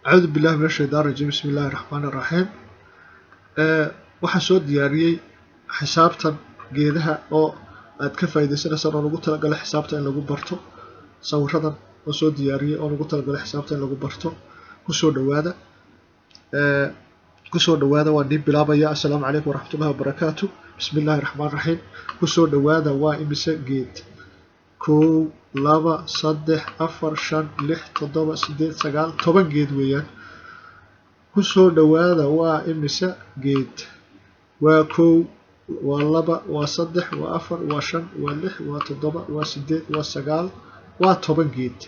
أعوذ بالله من الشيطان الرجيم بسم الله الرحمن الرحيم waxaan soo diyaariyay xisaabtan geedaha oo aad ka faa'iideysanayso oo lagu talagalay xisaabta in lagu barto sawiradan oo soo diyaariyay oo lagu talagalay xisaabta in lagu barto ku soo dhawaada waan dib bilaabaya assalaamu calaykum waraxmatullaahi wabarakaatuh bismillaahir rahmaanir rahiim ku soo dhawaada waa imise geed 1 2 3 4 5 6 7 8 9 10 geed weeyaan ku soo dhawaada waa imise geed waa 1 waa 2 waa 3 waa 4 waa 5 waa 6 waa 7 waa 8 waa 9 waa 10 geed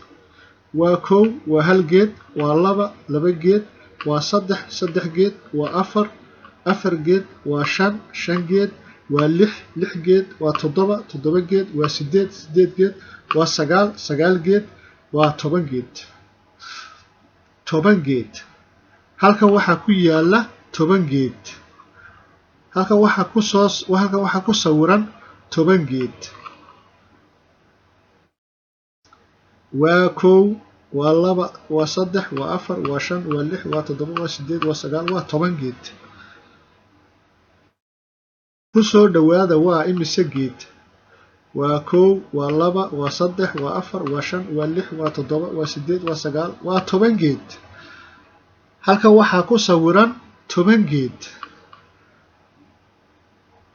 waa 1 waa hal geed waa 2 laba geed waa 3 saddex geed waa 4 afar geed waa 5 shan geed waa 6 geed waa 7 geed waa 8 geed waa 9 geed waa 10 geed 10 geed halkan waxa ku yaala 10 geed halkan waxa ku sawiran 10 geed waa 1 waa 2 waa 3 waa 4 waa 5 waa 6 waa 7 waa 8 waa 9 waa 10 geed ku soo dhawaada waa imise geed waa 1 waa 2 waa 3 waa 4 waa 5 waa 6 waa 7 waa 8 waa 9 waa 10 geed halkan waxa ku sawiran 10 geed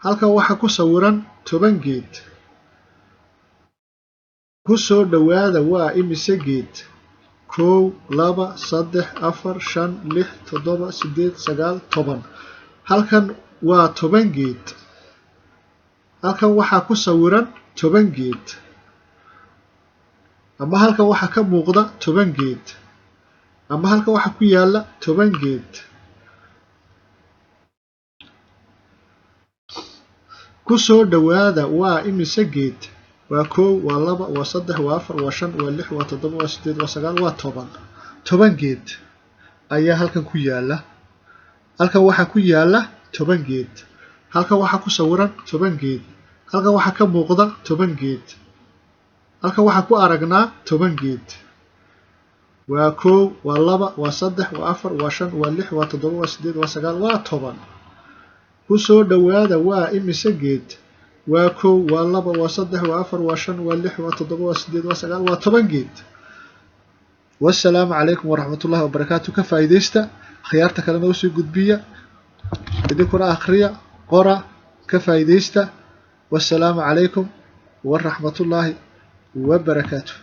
halkan waxa ku sawiran 10 geed ku soo dhawaada waa imise geed 1 2 3 4 5 6 7 8 9 10 halkan waa 10 geed halkan waxa ku sawiran 10 geed ama halkan waxa ka muuqda 10 geed ama halkan waxa ku yaala 10 geed ku soo dhawaada waa imise geed waa 1 waa 2 waa 3 waa 4 waa 5 waa 6 waa 7 waa 8 waa 9 waa 10 geed ayaa halkan ku yaala halkan waxa ku yaala 10 geed halkan waxa ku sawiran 10 geed halkan waxa ka muuqda 10 geed halkan waxa ku aragnaa 10 geed waa 1 waa 2 waa 3 waa 4 waa 5 waa 6 waa 7 waa 8 waa 9 waa 10 ku soo dhawaada waa imise geed waa 1 waa 2 waa 3 waa 4 waa 5 waa 6 waa 7 waa 8 waa 9 waa 10 geed wassalaamu calaykum waraxmatullaahi wabarakaatuh ka faa'iideysta khiyaarta kalena u sii gudbiya idinkuna akhriya qora ka faa'iideysta wassalaamu calaykum waraxmatullaahi wabarakaatuh